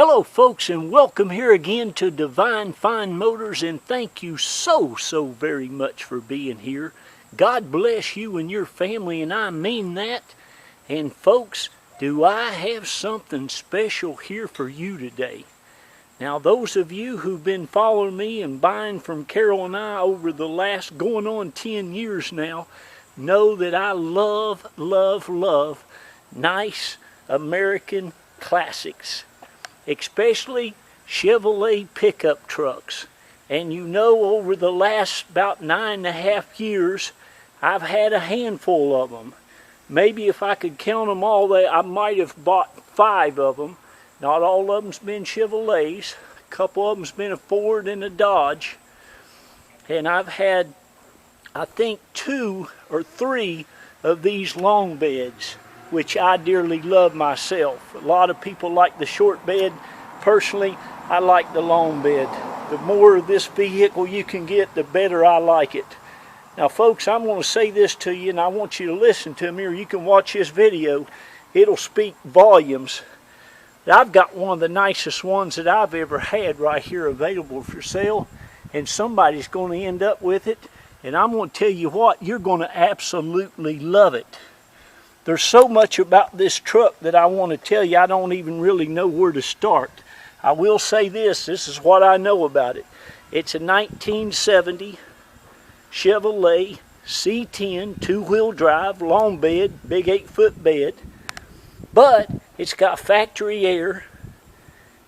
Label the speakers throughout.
Speaker 1: Hello folks, and welcome here again to Divine Fine Motors, and thank you so very much for being here. God bless you and your family, and I mean that. And folks, do I have something special here for you today. Now those of you who've been following me and buying from Carol and I over the last going on 10 years now know that I love nice American classics, especially Chevrolet pickup trucks. And you know, over the last about 9.5 years, I've had a handful of them. Maybe if I could count them all, I might have bought 5 of them. Not all of them's been Chevrolets. A couple of them's been a Ford and a Dodge. And I've had, I think, 2 or 3 of these long beds, which I dearly love myself. A lot of people like the short bed. Personally, I like the long bed. The more of this vehicle you can get, the better I like it. Now folks, I'm going to say this to you, and I want you to listen to me, or you can watch this video. It'll speak volumes. I've got one of the nicest ones that I've ever had right here available for sale, and somebody's going to end up with it. And I'm going to tell you what, you're going to absolutely love it. There's so much about this truck that I want to tell you, I don't even really know where to start. I will say this is what I know about it. It's a 1970 Chevrolet C-10 two-wheel drive, long bed, big 8-foot bed. But it's got factory air.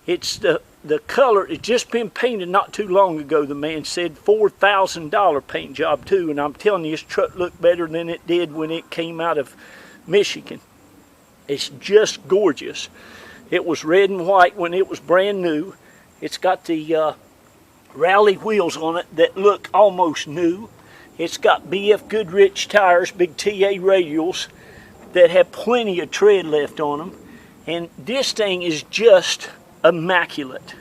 Speaker 1: It's the color, it's just been painted not too long ago. The man said $4,000 paint job too. And I'm telling you, this truck looked better than it did when it came out of Michigan. It's just gorgeous. It was red and white when it was brand new. It's got the rally wheels on it that look almost new. It's got BF Goodrich tires, big TA radials that have plenty of tread left on them. And this thing is just immaculate.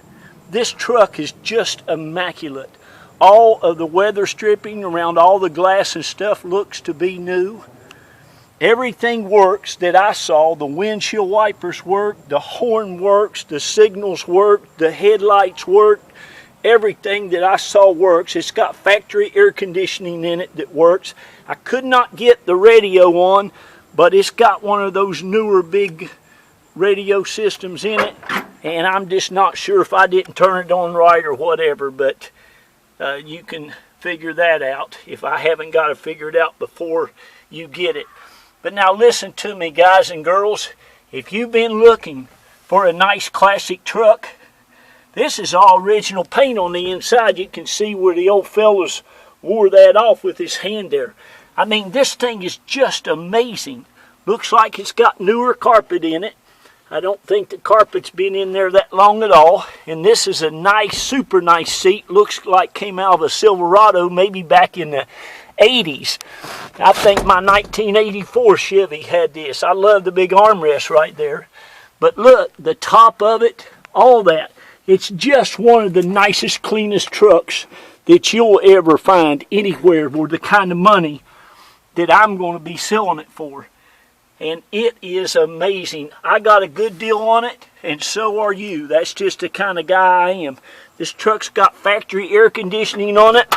Speaker 1: This truck is just immaculate. All of the weather stripping around all the glass and stuff looks to be new. Everything works that I saw. The windshield wipers work, the horn works, the signals work, the headlights work. Everything that I saw works. It's got factory air conditioning in it that works. I could not get the radio on, but it's got one of those newer big radio systems in it, and I'm just not sure if I didn't turn it on right or whatever, but you can figure that out if I haven't got it figured out before you get it. But now listen to me, guys and girls. If you've been looking for a nice classic truck, this is all original paint on the inside. You can see where the old fellas wore that off with his hand there. I mean, this thing is just amazing. Looks like it's got newer carpet in it. I don't think the carpet's been in there that long at all. And this is a nice, super nice seat. Looks like came out of a Silverado maybe back in the 80s. I think my 1984 Chevy had this. I love the big armrest right there. But look, the top of it, all that. It's just one of the nicest, cleanest trucks that you'll ever find anywhere for the kind of money that I'm going to be selling it for. And it is amazing. I got a good deal on it, and so are you. That's just the kind of guy I am. This truck's got factory air conditioning on it.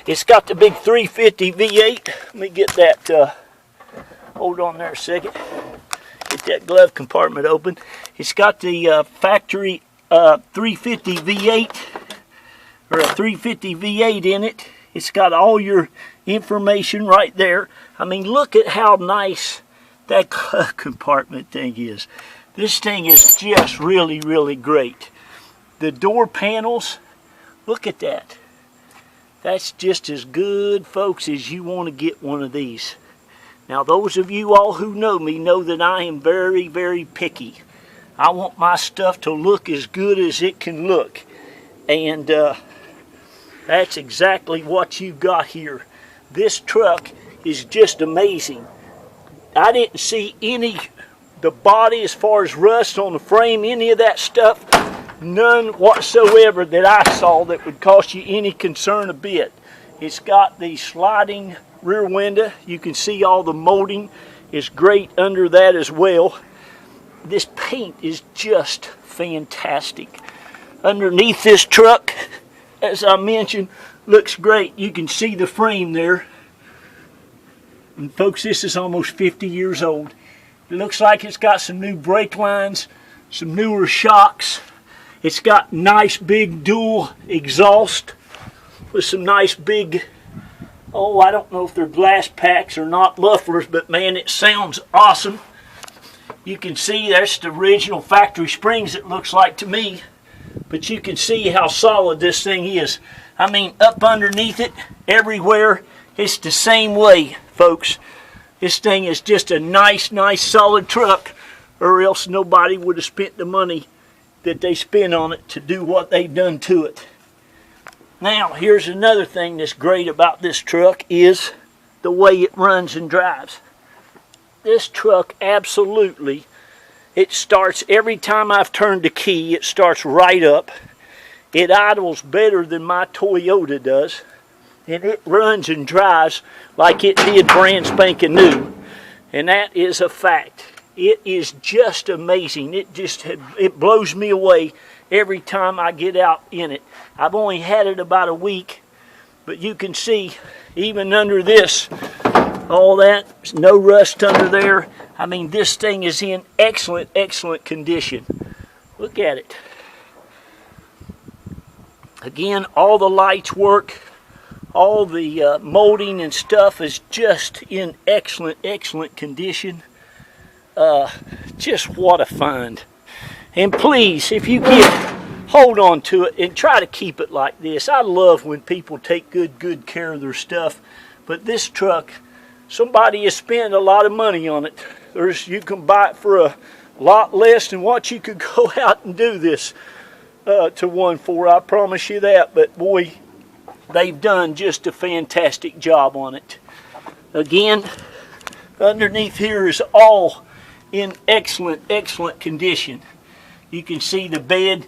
Speaker 1: It's got the big 350 V8. Let me get that, hold on there a second. Get that glove compartment open. It's got the factory 350 V8, or a 350 V8 in it. It's got all your information right there. I mean, look at how nice that glove compartment thing is. This thing is just really great. The door panels, look at that. That's just as good, folks, as you want to get one of these. Now, those of you all who know me know that I am very picky. I want my stuff to look as good as it can look. And that's exactly what you got here. This truck is just amazing. I didn't see the body as far as rust on the frame, any of that stuff. None whatsoever that I saw that would cause you any concern a bit. It's got the sliding rear window. You can see all the molding is great under that as well. this paint is just fantastic. Underneath this truck, as I mentioned, looks great. You can see the frame there. And folks, this is almost 50 years old. It looks like it's got some new brake lines, some newer shocks. It's got nice big dual exhaust with some nice big, oh, I don't know if they're glass packs or not, mufflers, but man, it sounds awesome. You can see that's the original factory springs, it looks like to me. But you can see how solid this thing is. I mean, up underneath it, everywhere, it's the same way, folks. This thing is just a nice solid truck, or else nobody would have spent the money that they spent on it to do what they've done to it. Now, here's another thing that's great about this truck is the way it runs and drives. This truck absolutely, it starts every time I've turned the key, it starts right up. It idles better than my Toyota does. And it runs and drives like it did brand spanking new. And that is a fact. It is just amazing. It blows me away every time I get out in it. I've only had it about a week, but you can see even under this, all that, there's no rust under there. I mean, this thing is in excellent condition. Look at it. Again, all the lights work. All the molding and stuff is just in excellent condition. Just what a find. And please, if you can, hold on to it and try to keep it like this. I love when people take good care of their stuff. But this truck, somebody has spent a lot of money on it. You can buy it for a lot less than what you could go out and do this to one for. I promise you that. But boy, they've done just a fantastic job on it. Again, underneath here is all in excellent condition. You can see the bed,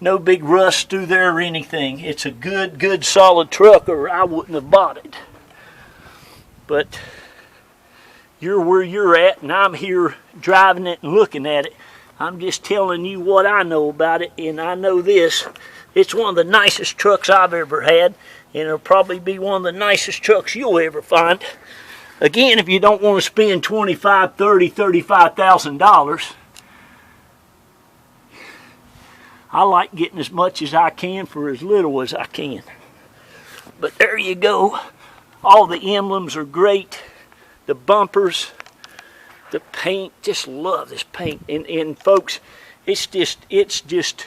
Speaker 1: no big rust through there or anything. It's a good solid truck, or I wouldn't have bought it. But you're where you're at, and I'm here driving it and looking at it. I'm just telling you what I know about it, and I know this. It's one of the nicest trucks I've ever had, and it'll probably be one of the nicest trucks you'll ever find. Again, if you don't want to spend $25,000, $30,000, $35,000, I like getting as much as I can for as little as I can. But there you go. All the emblems are great. The bumpers, the paint, just love this paint. And folks, it's just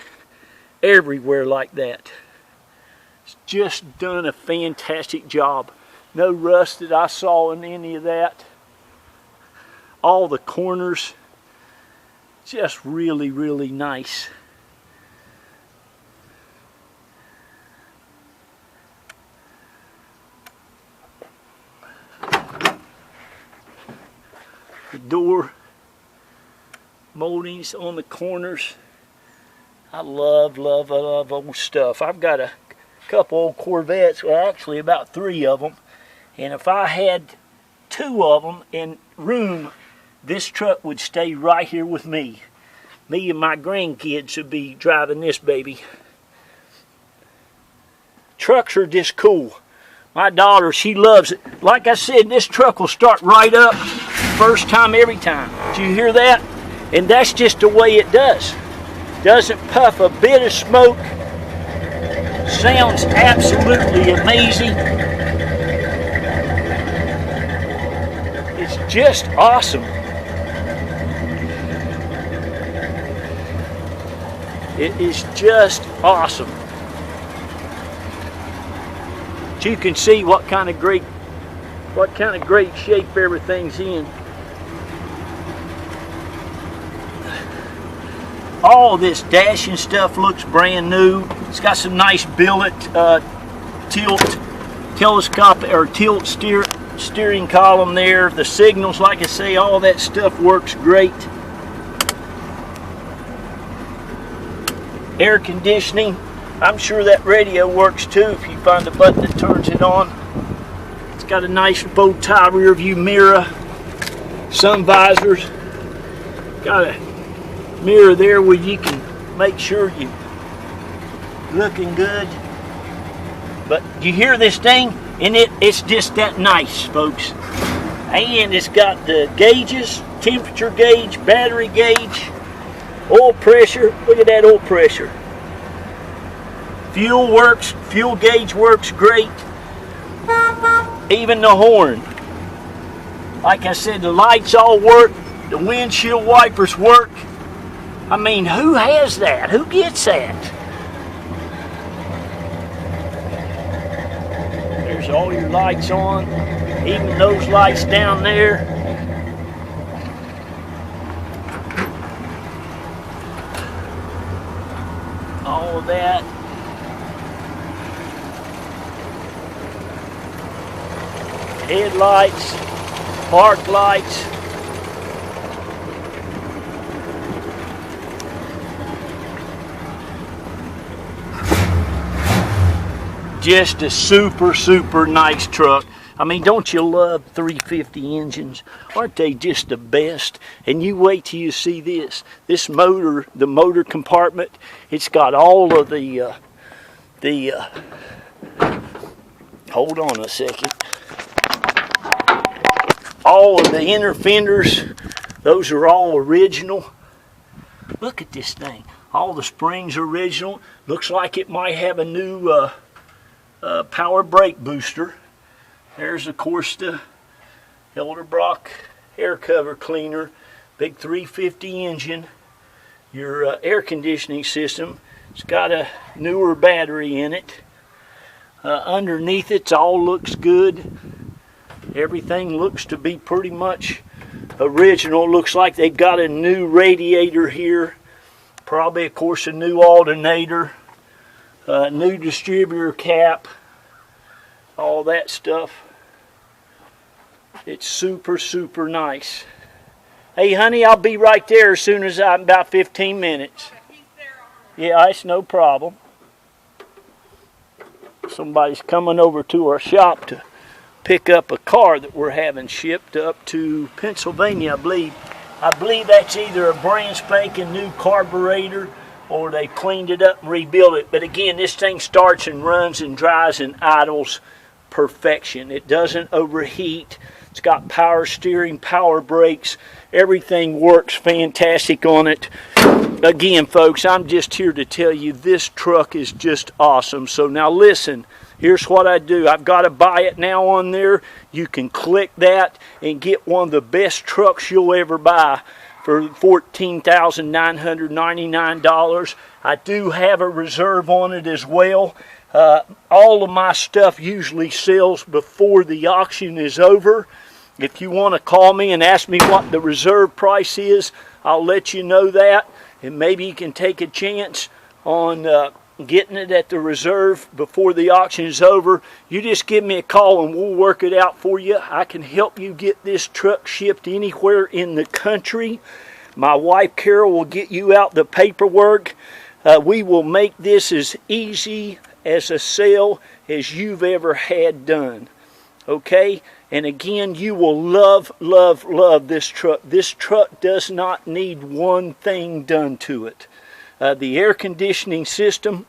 Speaker 1: everywhere like that. It's just done a fantastic job. No rust that I saw in any of that. All the corners, just really nice. The door moldings on the corners. I love old stuff. I've got a couple old Corvettes, well actually about 3 of them, and if I had 2 of them in room, this truck would stay right here with me. Me and my grandkids would be driving this baby. Trucks are just cool. My daughter, she loves it. Like I said, this truck will start right up first time every time. Did you hear that? And that's just the way it does. Doesn't puff a bit of smoke. Sounds absolutely amazing. It's just awesome. It is just awesome. But you can see what kind of great shape everything's in. All this dashing stuff looks brand new. It's got some nice billet tilt steering column there. The signals, like I say, all that stuff works great. Air conditioning. I'm sure that radio works too if you find a button that turns it on. It's got a nice bow tie rear view mirror, sun visors. Got a mirror there where you can make sure you're looking good. But you hear this thing, and it's just that nice, folks. And it's got the gauges, temperature gauge, battery gauge, oil pressure. Look at that oil pressure. Fuel works, fuel gauge works great. Even the horn. Like I said, the lights all work, the windshield wipers work. I mean, who has that? Who gets that? There's all your lights on, even those lights down there. All of that. Headlights, park lights. Just a super, super nice truck. I mean, don't you love 350 engines? Aren't they just the best? And you wait till you see this. This motor, the motor compartment, it's got all of the hold on a second. All of the inner fenders, those are all original. Look at this thing. All the springs are original. Looks like it might have a new power brake booster. There's, of course, the Elderbrock air cover cleaner. Big 350 engine. Your air conditioning system. It's got a newer battery in it. Underneath it all looks good. Everything looks to be pretty much original. Looks like they've got a new radiator here. Probably, of course, a new alternator. New distributor cap. All that stuff. It's super, super nice. Hey, honey, I'll be right there as soon as I'm about 15 minutes. Yeah, it's no problem. Somebody's coming over to our shop to pick up a car that we're having shipped up to Pennsylvania, I believe. I believe that's either a brand spanking new carburetor or they cleaned it up and rebuilt it. But again, this thing starts and runs and dries and idles perfection. It doesn't overheat. It's got power steering, power brakes. Everything works fantastic on it. Again, folks, I'm just here to tell you this truck is just awesome. So now listen, here's what I do. I've got to buy it now on there. You can click that and get one of the best trucks you'll ever buy for $14,999. I do have a reserve on it as well. All of my stuff usually sells before the auction is over. If you want to call me and ask me what the reserve price is, I'll let you know that. And maybe you can take a chance on getting it at the reserve before the auction is over. You just give me a call and we'll work it out for you. I can help you get this truck shipped anywhere in the country. My wife Carol will get you out the paperwork. We will make this as easy as a sale as you've ever had done. Okay? And again, you will love, love, love this truck. This truck does not need one thing done to it. The air conditioning system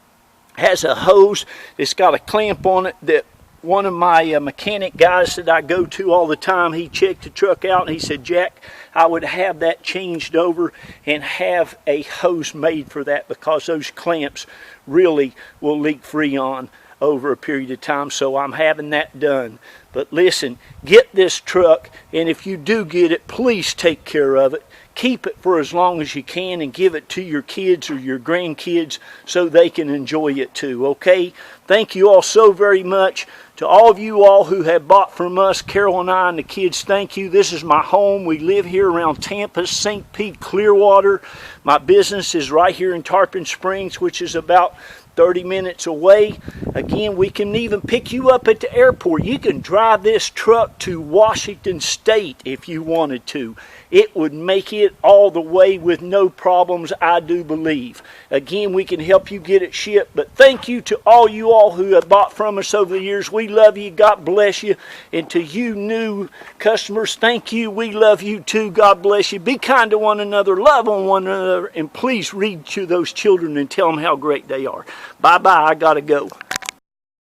Speaker 1: has a hose. It's got a clamp on it that one of my mechanic guys that I go to all the time, he checked the truck out and he said, Jack, I would have that changed over and have a hose made for that because those clamps really will leak Freon over a period of time. So I'm having that done. But listen, get this truck, and if you do get it, please take care of it. Keep it for as long as you can and give it to your kids or your grandkids so they can enjoy it too, okay? Thank you all so very much. To all of you all who have bought from us, Carol and I and the kids, thank you. This is my home. We live here around Tampa, St. Pete, Clearwater. My business is right here in Tarpon Springs, which is about 30 minutes away. Again, we can even pick you up at the airport. You can drive this truck to Washington State if you wanted to. It would make it all the way with no problems, I do believe. Again, we can help you get it shipped. But thank you to all you all who have bought from us over the years. We love you. God bless you. And to you new customers, thank you. We love you too. God bless you. Be kind to one another. Love on one another. And please read to those children and tell them how great they are. Bye-bye. I got to go.